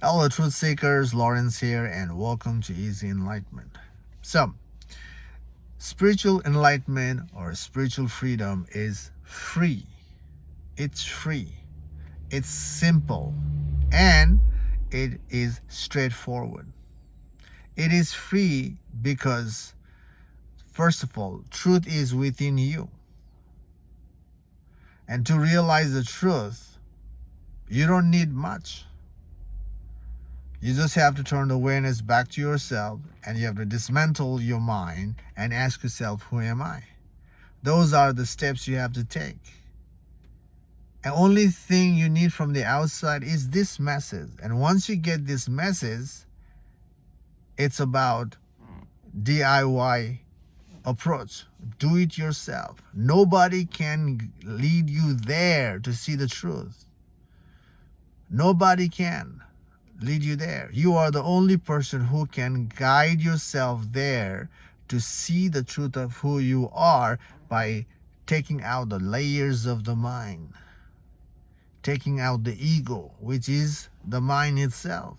Hello, truth seekers. Lawrence here, and welcome to Easy Enlightenment. So, spiritual enlightenment or spiritual freedom is free. It's free. It's simple, and it is straightforward. It is free because, first of all, truth is within you. And to realize the truth, you don't need much. You just have to turn the awareness back to yourself, and you have to dismantle your mind and ask yourself, who am I? Those are the steps you have to take. And only thing you need from the outside is this message. And once you get this message, it's about DIY approach. Do it yourself. Nobody can lead you there to see the truth. Nobody can lead you there. You are the only person who can guide yourself there to see the truth of who you are by taking out the layers of the mind, taking out the ego, which is the mind itself.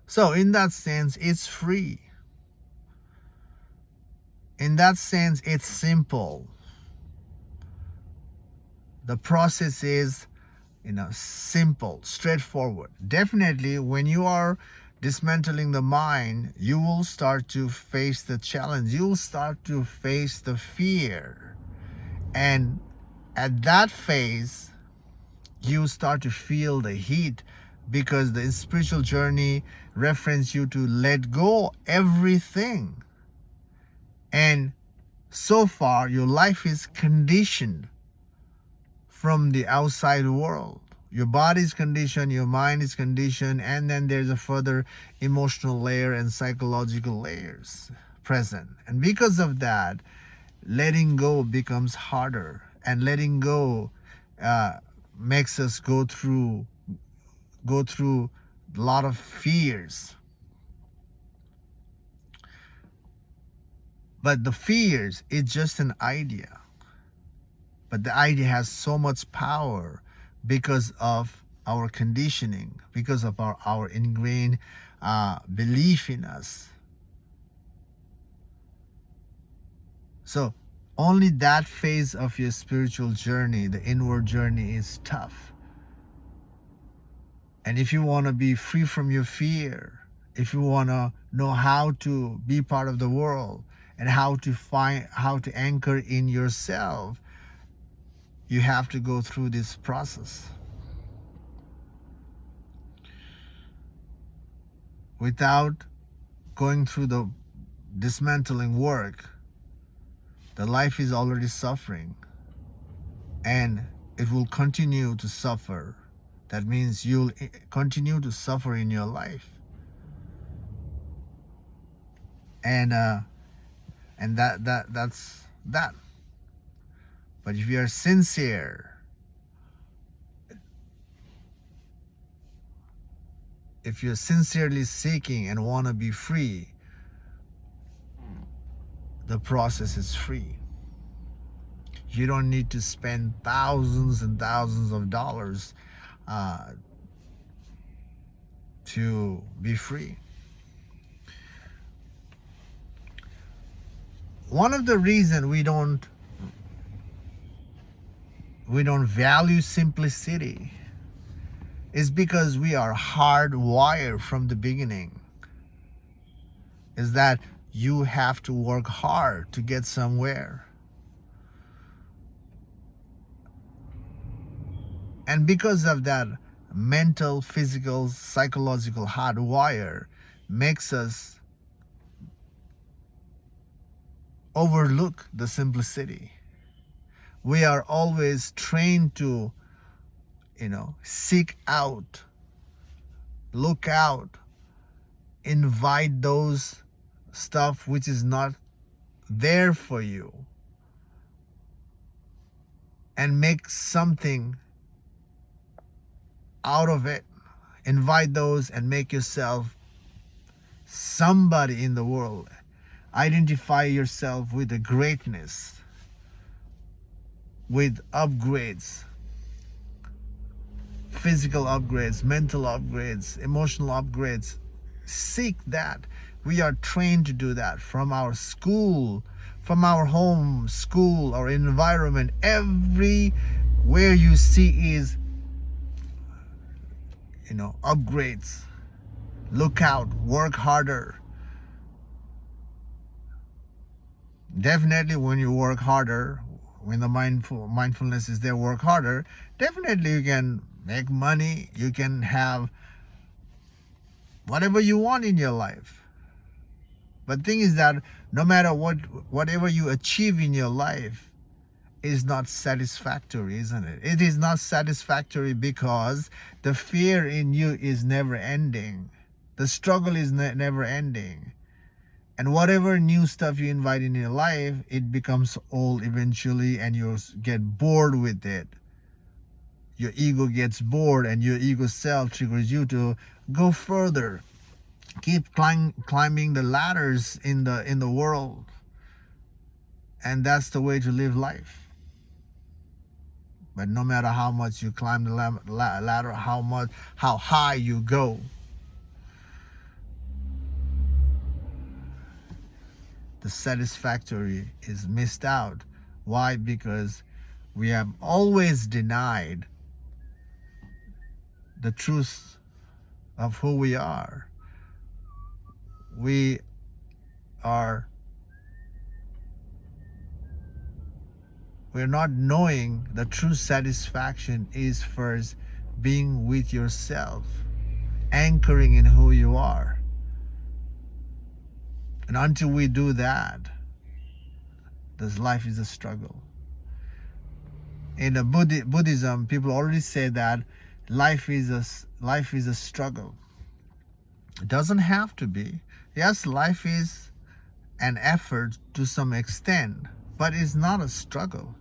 So in that sense, it's free. In that sense, it's simple. The process is simple, straightforward. Definitely, when you are dismantling the mind, you will start to face the challenge. You will start to face the fear. And at that phase, you start to feel the heat, because the spiritual journey references you to let go everything. And so far, your life is conditioned from the outside world. Your body is conditioned, your mind is conditioned, and then there's a further emotional layer and psychological layers present. And because of that, letting go becomes harder, and letting go makes us go through a lot of fears. But the fears is just an idea. But the idea has so much power because of our conditioning, because of our ingrained belief in us. So only that phase of your spiritual journey, the inward journey, is tough. And if you want to be free from your fear, if you want to know how to be part of the world and how to anchor in yourself, you have to go through this process. Without going through the dismantling work, the life is already suffering, and it will continue to suffer. That means you'll continue to suffer in your life. And that's that. But if you are sincere, if you're sincerely seeking and want to be free, the process is free. You don't need to spend thousands and thousands of dollars to be free. One of the reasons we don't value simplicity is because we are hardwired from the beginning. Is that you have to work hard to get somewhere. And because of that, mental, physical, psychological hardwire makes us overlook the simplicity. We are always trained to, seek out, look out, invite those stuff which is not there for you, and make something out of it. Invite those and make yourself somebody in the world. Identify yourself with the greatness, with upgrades. physical upgrades, mental upgrades, emotional upgrades. Seek that. We are trained to do that from our school, from our home, school, our environment. Everywhere you see is, upgrades. Look out, work harder. Definitely when you work harder, when the mindfulness is there, work harder, definitely you can make money, you can have whatever you want in your life. But thing is that no matter whatever you achieve in your life is not satisfactory, isn't it? It is not satisfactory because the fear in you is never ending. The struggle is never ending. And whatever new stuff you invite in your life, it becomes old eventually and you get bored with it. Your ego gets bored and your ego self triggers you to go further. Keep climbing the ladders in the world. And that's the way to live life. But no matter how much you climb the ladder, how high you go, the satisfactory is missed out. Why? Because we have always denied the truth of who we are. We're not knowing the true satisfaction is first being with yourself, anchoring in who you are. And until we do that, this life is a struggle. In the Buddhism, people already say that life is a struggle. It doesn't have to be. Yes, life is an effort to some extent, but it's not a struggle.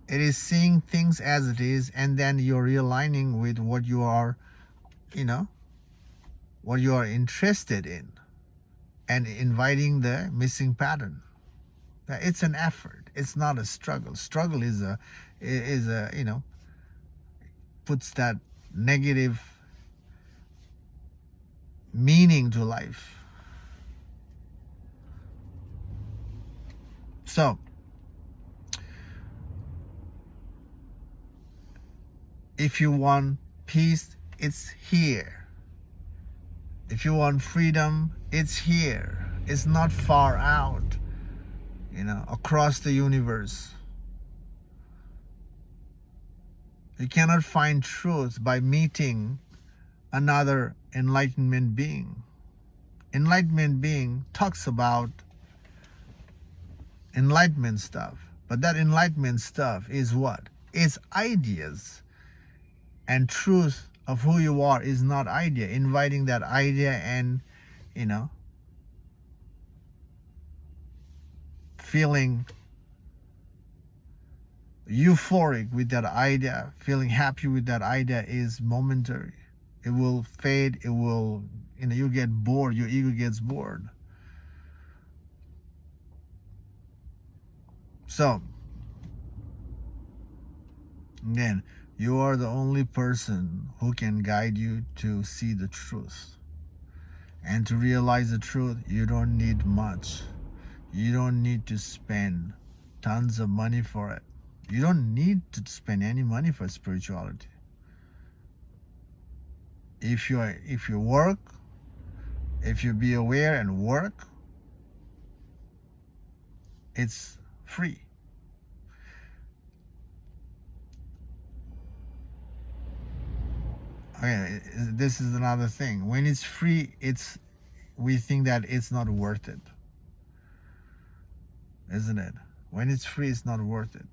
It is seeing things as it is, and then you're realigning with what you are, what you are interested in, and inviting the missing pattern. It's an effort. It's not a struggle. Struggle is a puts that negative meaning to life. So, if you want peace, it's here. If you want freedom, it's here. It's not far out, across the universe. You cannot find truth by meeting another enlightenment being. Enlightenment being talks about enlightenment stuff. But that enlightenment stuff is what? It's ideas. And truth of who you are is not idea. Inviting that idea and, feeling euphoric with that idea, feeling happy with that idea is momentary. It will fade. It will, you get bored. Your ego gets bored. So, again, you are the only person who can guide you to see the truth. And to realize the truth, you don't need much. You don't need to spend tons of money for it. You don't need to spend any money for spirituality. If you work, if you be aware and work, it's free. Okay, this is another thing. When it's free, we think that it's not worth it, isn't it? When it's free, it's not worth it.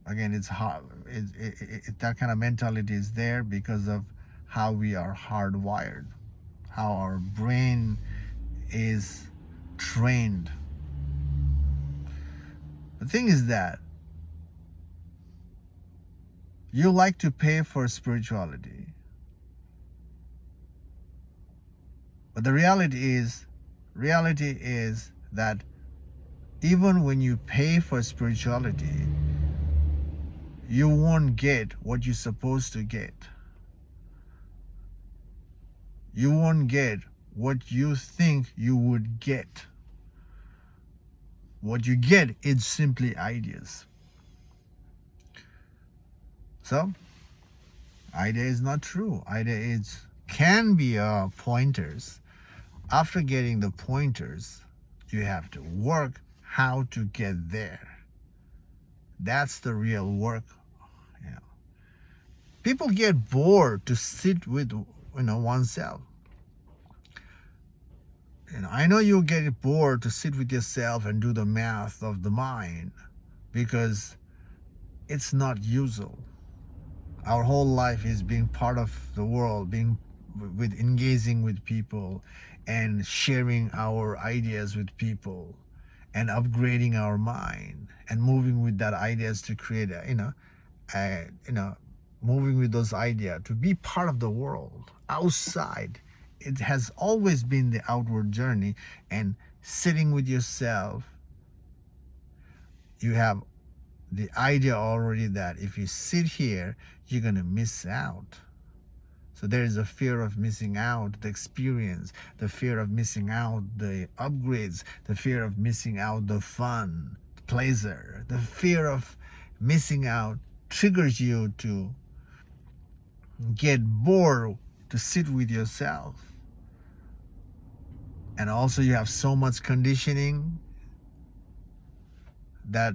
Again, it's hard. That kind of mentality is there because of how we are hardwired, how our brain is trained. The thing is that you like to pay for spirituality. But the reality is that even when you pay for spirituality, you won't get what you're supposed to get. You won't get what you think you would get. What you get is simply ideas. So, idea is not true. Idea is can be pointers. After getting the pointers, you have to work how to get there. That's the real work. You know. People get bored to sit with oneself. I know you get bored to sit with yourself and do the math of the mind because it's not usual. Our whole life is being part of the world, being with engaging with people and sharing our ideas with people and upgrading our mind and moving with that ideas to create moving with those ideas to be part of the world outside. It has always been the outward journey, and sitting with yourself, you have the idea already that if you sit here, you're going to miss out. So there is a fear of missing out the experience, the fear of missing out the upgrades, the fear of missing out the fun, the pleasure. The fear of missing out triggers you to get bored to sit with yourself. And also you have so much conditioning that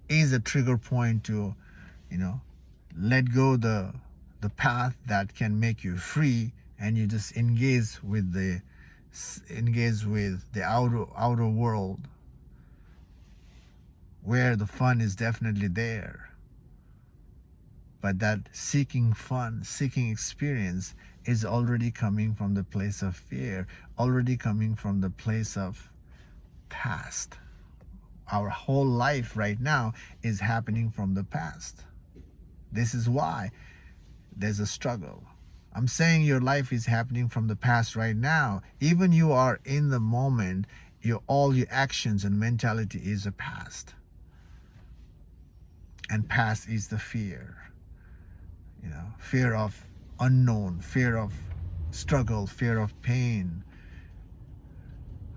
is a trigger point to, let go the path that can make you free, and you just engage with the outer world where the fun is definitely there. But that seeking fun, seeking experience is already coming from the place of fear, already coming from the place of past. Our whole life right now is happening from the past. This is why there's a struggle. I'm saying your life is happening from the past right now. Even you are in the moment, all your actions and mentality is a past. And past is the fear. Fear of unknown, fear of struggle, fear of pain.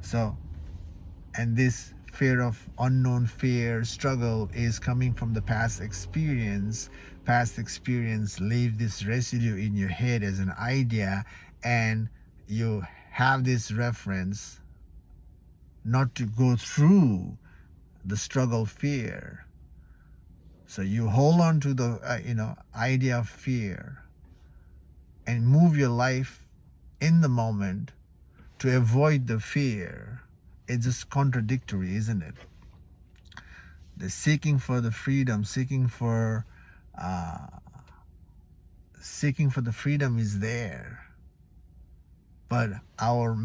So, and this fear of unknown, fear, struggle is coming from the past experience. Past experience leave this residue in your head as an idea, and you have this reference not to go through the struggle, fear. So you hold on to the idea of fear and move your life in the moment to avoid the fear. It's just contradictory, isn't it? The seeking for the freedom, seeking for the freedom is there. But our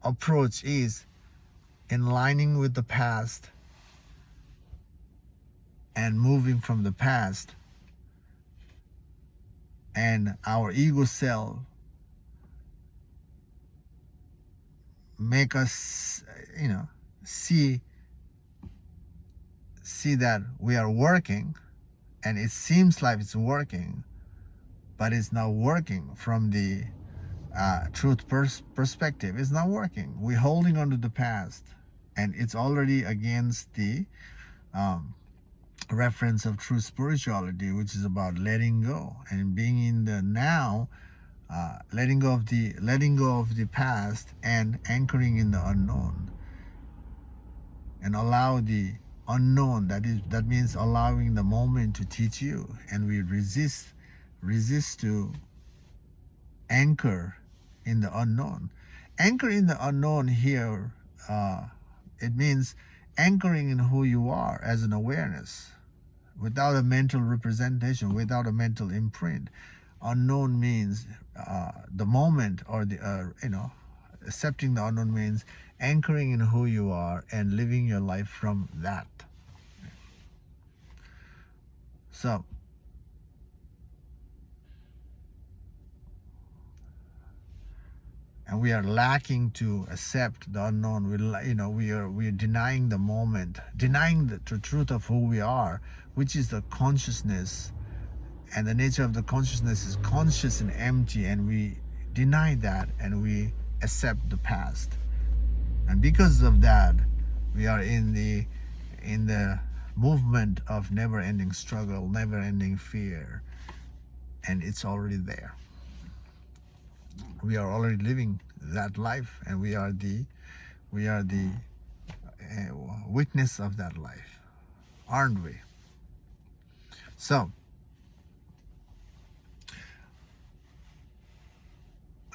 approach is in lining with the past and moving from the past, and our ego self make us see that we are working, and it seems like it's working, but it's not working from the truth perspective. It's not working. We're holding on to the past, and it's already against the reference of true spirituality, which is about letting go and being in the now, letting go of the past and anchoring in the unknown, and allow the unknown. That means allowing the moment to teach you, and we resist to anchor in the unknown. Anchor in the unknown here, it means anchoring in who you are as an awareness, without a mental representation, without a mental imprint. Unknown means the moment, or accepting the unknown means anchoring in who you are and living your life from that. So, and we are lacking to accept the unknown. We are denying the moment, denying the truth of who we are, which is the consciousness. And the nature of the consciousness is conscious and empty, and we deny that and we accept the past. And because of that, we are in the movement of never-ending struggle, never-ending fear, and it's already there. We are already living that life, and we are the witness of that life, aren't we? So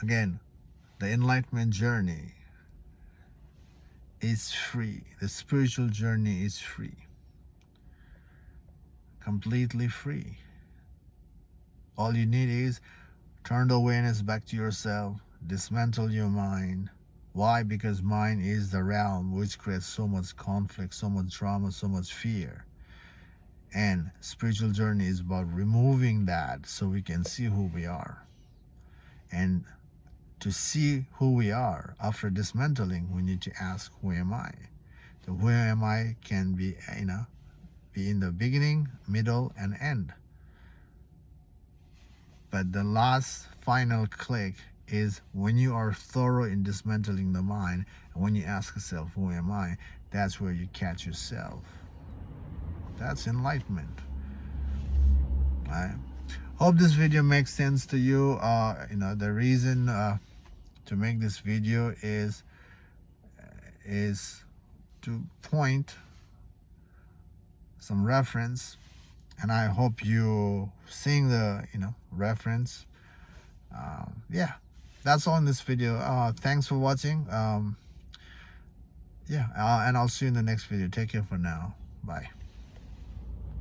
again, the enlightenment journey is free. The spiritual journey is free, completely free. All you need is turn the awareness back to yourself, dismantle your mind. Why? Because mind is the realm which creates so much conflict, so much drama, so much fear. And spiritual journey is about removing that so we can see who we are. And to see who we are, after dismantling, we need to ask, who am I? The who am I can be, be in the beginning, middle, and end. But the last final click is when you are thorough in dismantling the mind, and when you ask yourself, who am I? That's where you catch yourself. That's enlightenment. I hope this video makes sense to you. The reason to make this video is to point some reference, and I hope you seeing the reference. Yeah, that's all in this video. Thanks for watching. And I'll see you in the next video. Take care for now. Bye.